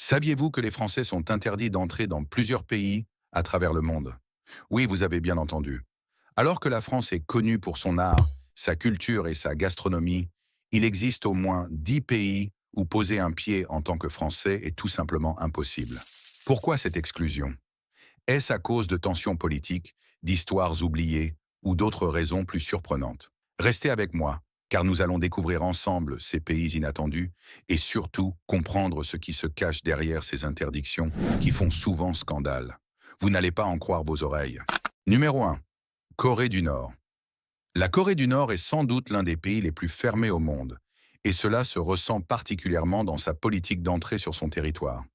Saviez-vous que les Français sont interdits d'entrer dans plusieurs pays à travers le monde? Oui, vous avez bien entendu. Alors que la France est connue pour son art, sa culture et sa gastronomie, il existe au moins 10 pays où poser un pied en tant que Français est tout simplement impossible. Pourquoi cette exclusion? Est-ce à cause de tensions politiques, d'histoires oubliées ou d'autres raisons plus surprenantes? Restez avec moi, car nous allons découvrir ensemble ces pays inattendus et surtout comprendre ce qui se cache derrière ces interdictions qui font souvent scandale. Vous n'allez pas en croire vos oreilles. Numéro 1. Corée du Nord. La Corée du Nord est sans doute l'un des pays les plus fermés au monde, et cela se ressent particulièrement dans sa politique d'entrée sur son territoire.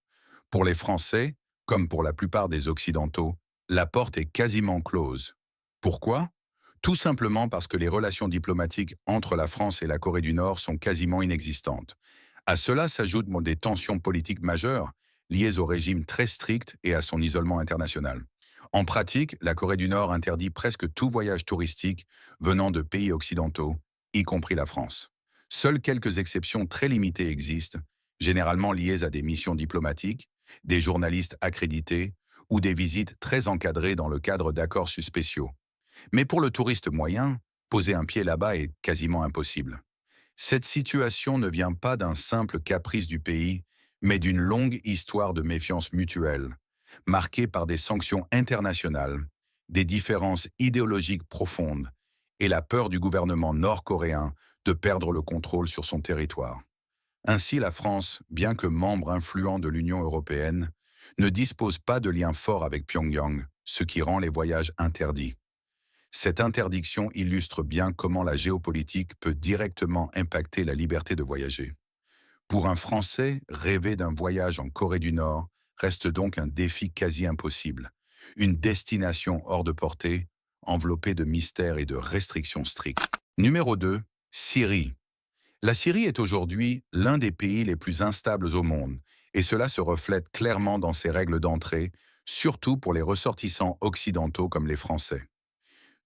Pour les Français, comme pour la plupart des Occidentaux, la porte est quasiment close. Pourquoi? Tout simplement parce que les relations diplomatiques entre la France et la Corée du Nord sont quasiment inexistantes. À cela s'ajoutent des tensions politiques majeures liées au régime très strict et à son isolement international. En pratique, la Corée du Nord interdit presque tout voyage touristique venant de pays occidentaux, y compris la France. Seules quelques exceptions très limitées existent, généralement liées à des missions diplomatiques, des journalistes accrédités ou des visites très encadrées dans le cadre d'accords spéciaux. Mais pour le touriste moyen, poser un pied là-bas est quasiment impossible. Cette situation ne vient pas d'un simple caprice du pays, mais d'une longue histoire de méfiance mutuelle, marquée par des sanctions internationales, des différences idéologiques profondes et la peur du gouvernement nord-coréen de perdre le contrôle sur son territoire. Ainsi, la France, bien que membre influent de l'Union européenne, ne dispose pas de liens forts avec Pyongyang, ce qui rend les voyages interdits. Cette interdiction illustre bien comment la géopolitique peut directement impacter la liberté de voyager. Pour un Français, rêver d'un voyage en Corée du Nord reste donc un défi quasi impossible, une destination hors de portée, enveloppée de mystères et de restrictions strictes. Numéro 2. Syrie. La Syrie est aujourd'hui l'un des pays les plus instables au monde, et cela se reflète clairement dans ses règles d'entrée, surtout pour les ressortissants occidentaux comme les Français.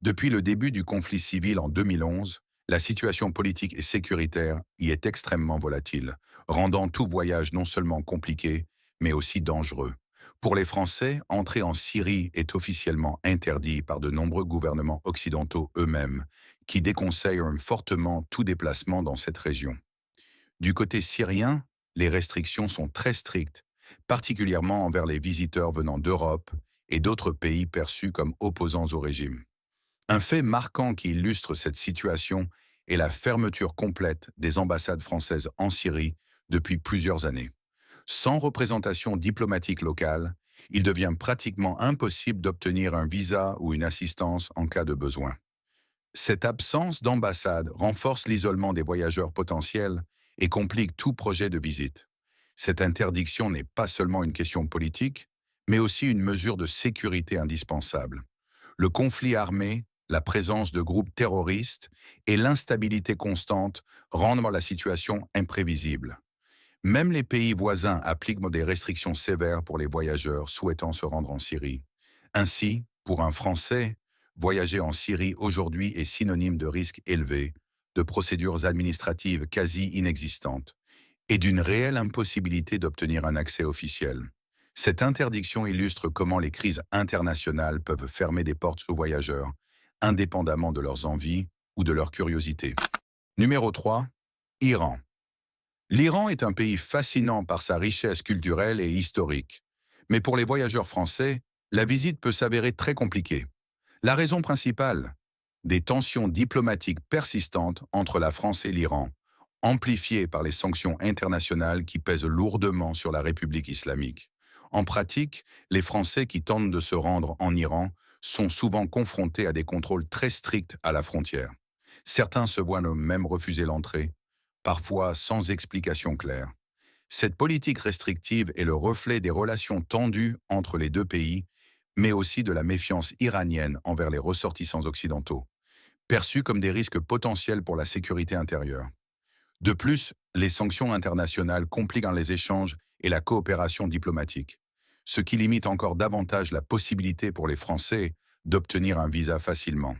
Depuis le début du conflit civil en 2011, la situation politique et sécuritaire y est extrêmement volatile, rendant tout voyage non seulement compliqué, mais aussi dangereux. Pour les Français, entrer en Syrie est officiellement interdit par de nombreux gouvernements occidentaux eux-mêmes, qui déconseillent fortement tout déplacement dans cette région. Du côté syrien, les restrictions sont très strictes, particulièrement envers les visiteurs venant d'Europe et d'autres pays perçus comme opposants au régime. Un fait marquant qui illustre cette situation est la fermeture complète des ambassades françaises en Syrie depuis plusieurs années. Sans représentation diplomatique locale, il devient pratiquement impossible d'obtenir un visa ou une assistance en cas de besoin. Cette absence d'ambassade renforce l'isolement des voyageurs potentiels et complique tout projet de visite. Cette interdiction n'est pas seulement une question politique, mais aussi une mesure de sécurité indispensable. Le conflit armé, la présence de groupes terroristes et l'instabilité constante rendent la situation imprévisible. Même les pays voisins appliquent des restrictions sévères pour les voyageurs souhaitant se rendre en Syrie. Ainsi, pour un Français, voyager en Syrie aujourd'hui est synonyme de risques élevés, de procédures administratives quasi inexistantes et d'une réelle impossibilité d'obtenir un accès officiel. Cette interdiction illustre comment les crises internationales peuvent fermer des portes aux voyageurs, indépendamment de leurs envies ou de leur curiosité. Numéro 3. Iran. L'Iran est un pays fascinant par sa richesse culturelle et historique. Mais pour les voyageurs français, la visite peut s'avérer très compliquée. La raison principale? Des tensions diplomatiques persistantes entre la France et l'Iran, amplifiées par les sanctions internationales qui pèsent lourdement sur la République islamique. En pratique, les Français qui tentent de se rendre en Iran sont souvent confrontés à des contrôles très stricts à la frontière. Certains se voient même refuser l'entrée, parfois sans explication claire. Cette politique restrictive est le reflet des relations tendues entre les deux pays, mais aussi de la méfiance iranienne envers les ressortissants occidentaux, perçus comme des risques potentiels pour la sécurité intérieure. De plus, les sanctions internationales compliquent les échanges et la coopération diplomatique, ce qui limite encore davantage la possibilité pour les Français d'obtenir un visa facilement.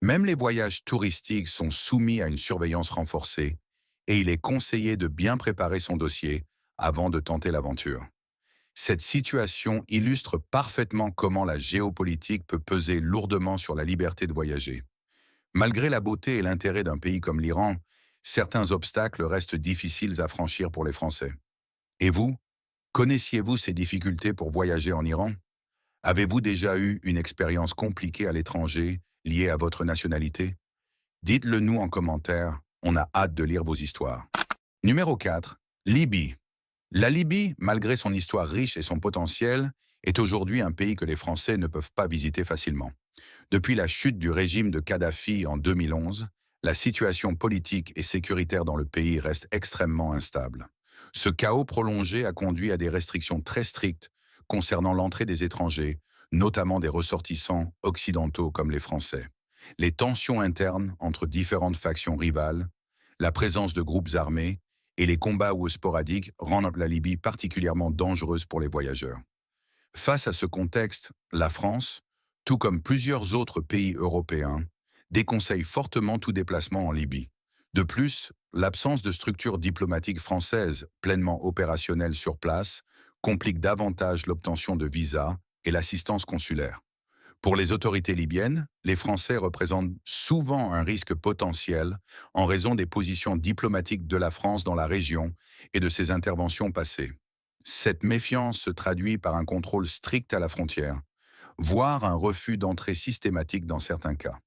Même les voyages touristiques sont soumis à une surveillance renforcée et il est conseillé de bien préparer son dossier avant de tenter l'aventure. Cette situation illustre parfaitement comment la géopolitique peut peser lourdement sur la liberté de voyager. Malgré la beauté et l'intérêt d'un pays comme l'Iran, certains obstacles restent difficiles à franchir pour les Français. Et vous, connaissiez-vous ces difficultés pour voyager en Iran? Avez-vous déjà eu une expérience compliquée à l'étranger liée à votre nationalité? Dites-le nous en commentaire, on a hâte de lire vos histoires. Numéro 4. Libye. La Libye, malgré son histoire riche et son potentiel, est aujourd'hui un pays que les Français ne peuvent pas visiter facilement. Depuis la chute du régime de Kadhafi en 2011, la situation politique et sécuritaire dans le pays reste extrêmement instable. Ce chaos prolongé a conduit à des restrictions très strictes concernant l'entrée des étrangers, notamment des ressortissants occidentaux comme les Français. Les tensions internes entre différentes factions rivales, la présence de groupes armés et les combats ou sporadiques rendent la Libye particulièrement dangereuse pour les voyageurs. Face à ce contexte, la France, tout comme plusieurs autres pays européens, déconseille fortement tout déplacement en Libye. De plus, l'absence de structures diplomatiques françaises pleinement opérationnelles sur place complique davantage l'obtention de visas et l'assistance consulaire. Pour les autorités libyennes, les Français représentent souvent un risque potentiel en raison des positions diplomatiques de la France dans la région et de ses interventions passées. Cette méfiance se traduit par un contrôle strict à la frontière, voire un refus d'entrée systématique dans certains cas.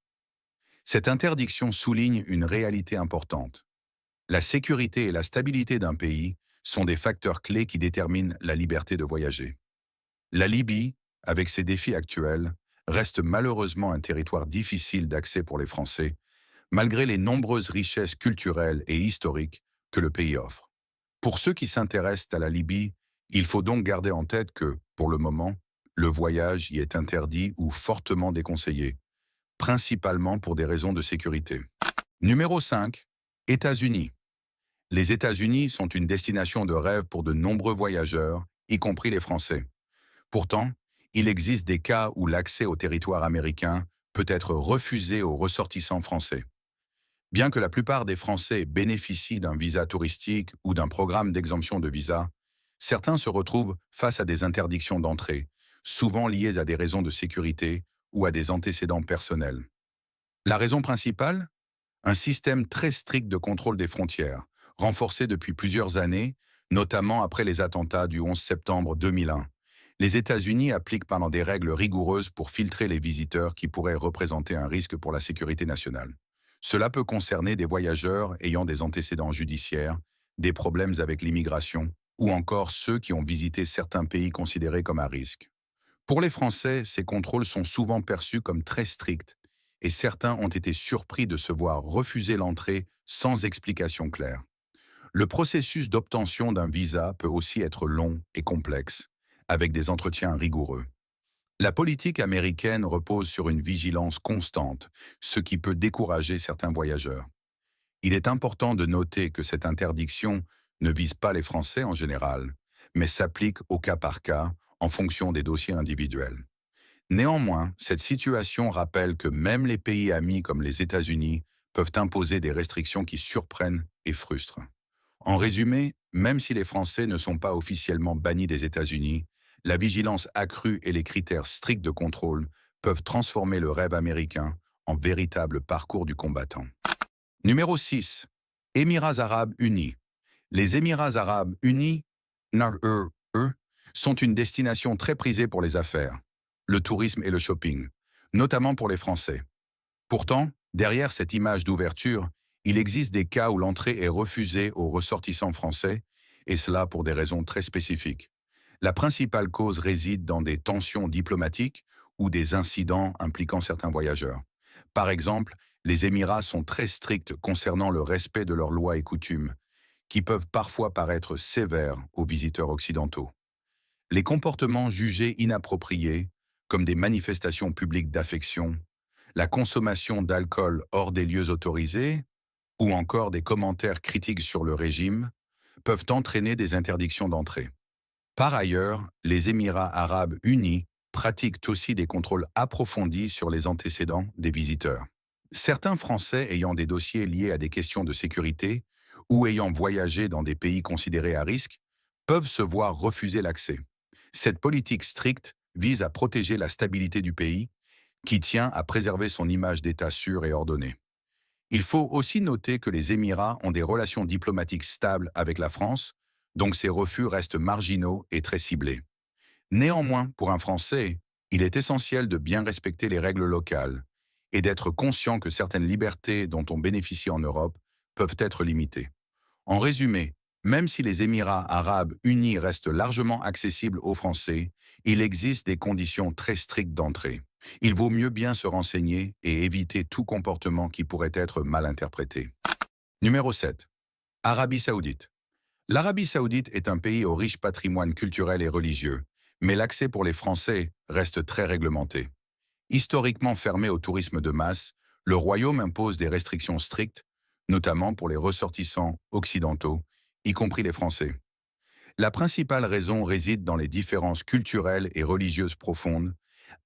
Cette interdiction souligne une réalité importante. La sécurité et la stabilité d'un pays sont des facteurs clés qui déterminent la liberté de voyager. La Libye, avec ses défis actuels, reste malheureusement un territoire difficile d'accès pour les Français, malgré les nombreuses richesses culturelles et historiques que le pays offre. Pour ceux qui s'intéressent à la Libye, il faut donc garder en tête que, pour le moment, le voyage y est interdit ou fortement déconseillé, principalement pour des raisons de sécurité. Numéro 5. États-Unis. Les États-Unis sont une destination de rêve pour de nombreux voyageurs, y compris les Français. Pourtant, il existe des cas où l'accès au territoire américain peut être refusé aux ressortissants français. Bien que la plupart des Français bénéficient d'un visa touristique ou d'un programme d'exemption de visa, certains se retrouvent face à des interdictions d'entrée, souvent liées à des raisons de sécurité ou à des antécédents personnels. La raison principale? Un système très strict de contrôle des frontières, renforcé depuis plusieurs années, notamment après les attentats du 11 septembre 2001. Les États-Unis appliquent pendant des règles rigoureuses pour filtrer les visiteurs qui pourraient représenter un risque pour la sécurité nationale. Cela peut concerner des voyageurs ayant des antécédents judiciaires, des problèmes avec l'immigration, ou encore ceux qui ont visité certains pays considérés comme à risque. Pour les Français, ces contrôles sont souvent perçus comme très stricts, et certains ont été surpris de se voir refuser l'entrée sans explication claire. Le processus d'obtention d'un visa peut aussi être long et complexe, avec des entretiens rigoureux. La politique américaine repose sur une vigilance constante, ce qui peut décourager certains voyageurs. Il est important de noter que cette interdiction ne vise pas les Français en général, mais s'applique au cas par cas en fonction des dossiers individuels. Néanmoins, cette situation rappelle que même les pays amis comme les États-Unis peuvent imposer des restrictions qui surprennent et frustrent. En résumé, même si les Français ne sont pas officiellement bannis des États-Unis, la vigilance accrue et les critères stricts de contrôle peuvent transformer le rêve américain en véritable parcours du combattant. Numéro 6. Émirats arabes unis. Les Émirats arabes unis, sont une destination très prisée pour les affaires, le tourisme et le shopping, notamment pour les Français. Pourtant, derrière cette image d'ouverture, il existe des cas où l'entrée est refusée aux ressortissants français, et cela pour des raisons très spécifiques. La principale cause réside dans des tensions diplomatiques ou des incidents impliquant certains voyageurs. Par exemple, les Émirats sont très stricts concernant le respect de leurs lois et coutumes, qui peuvent parfois paraître sévères aux visiteurs occidentaux. Les comportements jugés inappropriés, comme des manifestations publiques d'affection, la consommation d'alcool hors des lieux autorisés, ou encore des commentaires critiques sur le régime, peuvent entraîner des interdictions d'entrée. Par ailleurs, les Émirats arabes unis pratiquent aussi des contrôles approfondis sur les antécédents des visiteurs. Certains Français ayant des dossiers liés à des questions de sécurité ou ayant voyagé dans des pays considérés à risque peuvent se voir refuser l'accès. Cette politique stricte vise à protéger la stabilité du pays, qui tient à préserver son image d'État sûr et ordonné. Il faut aussi noter que les Émirats ont des relations diplomatiques stables avec la France, donc ces refus restent marginaux et très ciblés. Néanmoins, pour un Français, il est essentiel de bien respecter les règles locales et d'être conscient que certaines libertés dont on bénéficie en Europe peuvent être limitées. En résumé, même si les Émirats arabes unis restent largement accessibles aux Français, il existe des conditions très strictes d'entrée. Il vaut mieux bien se renseigner et éviter tout comportement qui pourrait être mal interprété. Numéro 7. Arabie Saoudite. L'Arabie Saoudite est un pays au riche patrimoine culturel et religieux, mais l'accès pour les Français reste très réglementé. Historiquement fermé au tourisme de masse, le royaume impose des restrictions strictes, notamment pour les ressortissants occidentaux, y compris les Français. La principale raison réside dans les différences culturelles et religieuses profondes,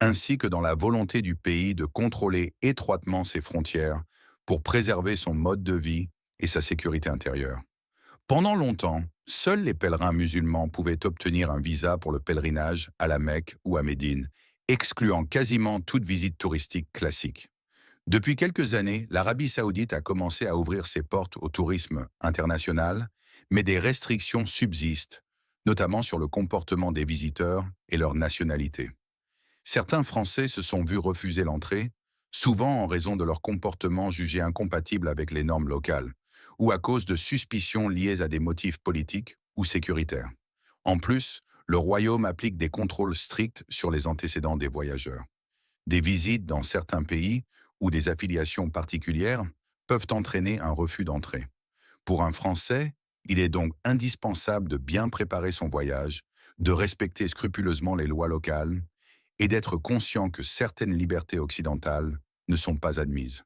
ainsi que dans la volonté du pays de contrôler étroitement ses frontières pour préserver son mode de vie et sa sécurité intérieure. Pendant longtemps, seuls les pèlerins musulmans pouvaient obtenir un visa pour le pèlerinage à la Mecque ou à Médine, excluant quasiment toute visite touristique classique. Depuis quelques années, l'Arabie saoudite a commencé à ouvrir ses portes au tourisme international, mais des restrictions subsistent, notamment sur le comportement des visiteurs et leur nationalité. Certains Français se sont vus refuser l'entrée, souvent en raison de leur comportement jugé incompatible avec les normes locales, ou à cause de suspicions liées à des motifs politiques ou sécuritaires. En plus, le Royaume applique des contrôles stricts sur les antécédents des voyageurs. Des visites dans certains pays ou des affiliations particulières peuvent entraîner un refus d'entrée. Pour un Français, il est donc indispensable de bien préparer son voyage, de respecter scrupuleusement les lois locales et d'être conscient que certaines libertés occidentales ne sont pas admises.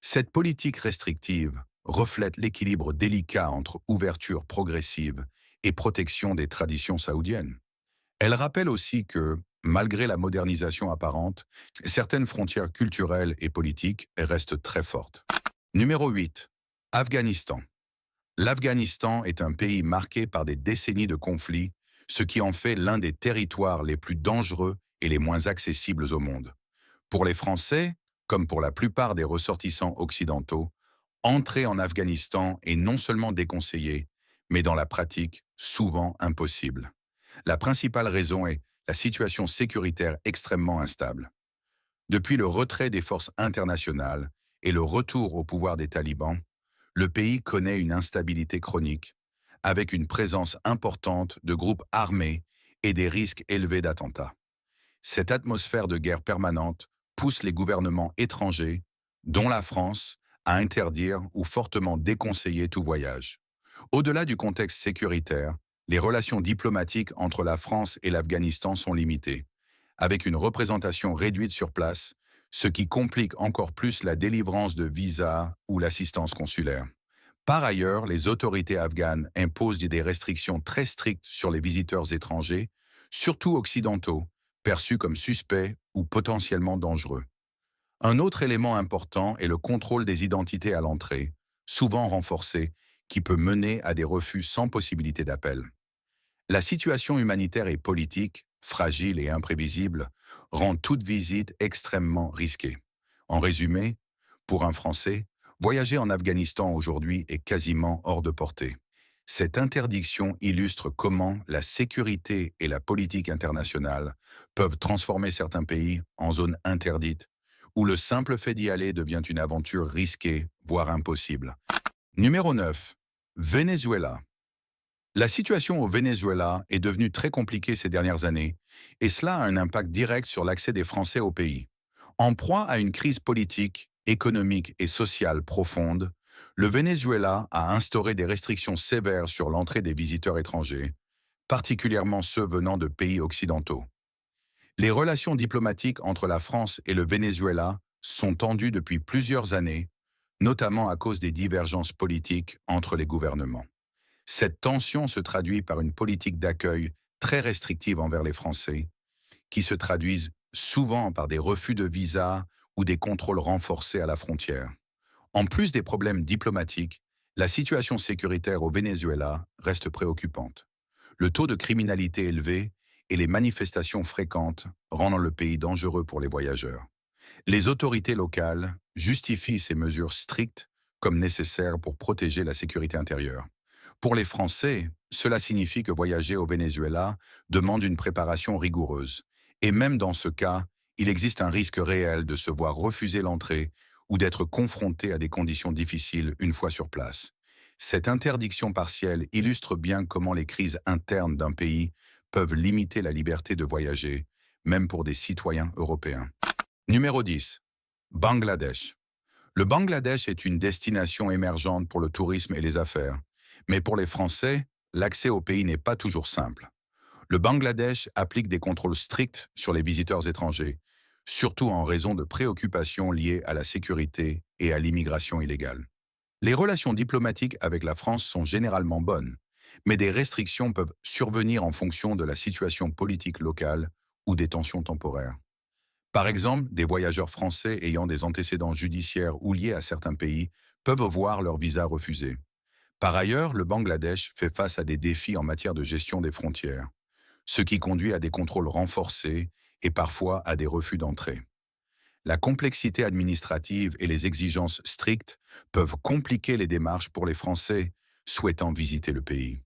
Cette politique restrictive reflète l'équilibre délicat entre ouverture progressive et protection des traditions saoudiennes. Elle rappelle aussi que, malgré la modernisation apparente, certaines frontières culturelles et politiques restent très fortes. Numéro 8. Afghanistan. L'Afghanistan est un pays marqué par des décennies de conflits, ce qui en fait l'un des territoires les plus dangereux et les moins accessibles au monde. Pour les Français, comme pour la plupart des ressortissants occidentaux, entrer en Afghanistan est non seulement déconseillé, mais dans la pratique, souvent impossible. La principale raison est la situation sécuritaire extrêmement instable. Depuis le retrait des forces internationales et le retour au pouvoir des talibans, le pays connaît une instabilité chronique, avec une présence importante de groupes armés et des risques élevés d'attentats. Cette atmosphère de guerre permanente pousse les gouvernements étrangers, dont la France, à interdire ou fortement déconseiller tout voyage. Au-delà du contexte sécuritaire, les relations diplomatiques entre la France et l'Afghanistan sont limitées, avec une représentation réduite sur place, ce qui complique encore plus la délivrance de visas ou l'assistance consulaire. Par ailleurs, les autorités afghanes imposent des restrictions très strictes sur les visiteurs étrangers, surtout occidentaux, perçus comme suspects ou potentiellement dangereux. Un autre élément important est le contrôle des identités à l'entrée, souvent renforcé, qui peut mener à des refus sans possibilité d'appel. La situation humanitaire et politique, fragile et imprévisible, rend toute visite extrêmement risquée. En résumé, pour un Français, voyager en Afghanistan aujourd'hui est quasiment hors de portée. Cette interdiction illustre comment la sécurité et la politique internationale peuvent transformer certains pays en zones interdites, où le simple fait d'y aller devient une aventure risquée, voire impossible. Numéro 9. Venezuela. La situation au Venezuela est devenue très compliquée ces dernières années, et cela a un impact direct sur l'accès des Français au pays. En proie à une crise politique, économique et sociale profonde, le Venezuela a instauré des restrictions sévères sur l'entrée des visiteurs étrangers, particulièrement ceux venant de pays occidentaux. Les relations diplomatiques entre la France et le Venezuela sont tendues depuis plusieurs années, notamment à cause des divergences politiques entre les gouvernements. Cette tension se traduit par une politique d'accueil très restrictive envers les Français, qui se traduisent souvent par des refus de visa ou des contrôles renforcés à la frontière. En plus des problèmes diplomatiques, la situation sécuritaire au Venezuela reste préoccupante. Le taux de criminalité élevé et les manifestations fréquentes rendent le pays dangereux pour les voyageurs. Les autorités locales justifient ces mesures strictes comme nécessaires pour protéger la sécurité intérieure. Pour les Français, cela signifie que voyager au Venezuela demande une préparation rigoureuse. Et même dans ce cas, il existe un risque réel de se voir refuser l'entrée ou d'être confronté à des conditions difficiles une fois sur place. Cette interdiction partielle illustre bien comment les crises internes d'un pays peuvent limiter la liberté de voyager, même pour des citoyens européens. Numéro 10. Bangladesh. Le Bangladesh est une destination émergente pour le tourisme et les affaires. Mais pour les Français, l'accès au pays n'est pas toujours simple. Le Bangladesh applique des contrôles stricts sur les visiteurs étrangers, surtout en raison de préoccupations liées à la sécurité et à l'immigration illégale. Les relations diplomatiques avec la France sont généralement bonnes, mais des restrictions peuvent survenir en fonction de la situation politique locale ou des tensions temporaires. Par exemple, des voyageurs français ayant des antécédents judiciaires ou liés à certains pays peuvent voir leur visa refusé. Par ailleurs, le Bangladesh fait face à des défis en matière de gestion des frontières, ce qui conduit à des contrôles renforcés et parfois à des refus d'entrée. La complexité administrative et les exigences strictes peuvent compliquer les démarches pour les Français souhaitant visiter le pays.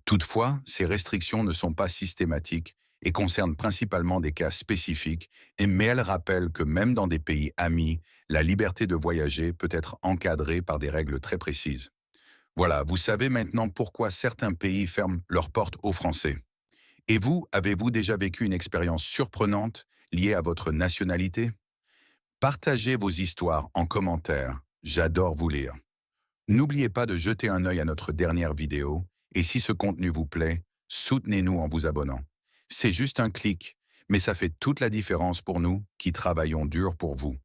Toutefois, ces restrictions ne sont pas systématiques et concernent principalement des cas spécifiques, mais elles rappellent que même dans des pays amis, la liberté de voyager peut être encadrée par des règles très précises. Voilà, vous savez maintenant pourquoi certains pays ferment leurs portes aux Français. Et vous, avez-vous déjà vécu une expérience surprenante liée à votre nationalité? Partagez vos histoires en commentaire, j'adore vous lire. N'oubliez pas de jeter un œil à notre dernière vidéo, et si ce contenu vous plaît, soutenez-nous en vous abonnant. C'est juste un clic, mais ça fait toute la différence pour nous qui travaillons dur pour vous.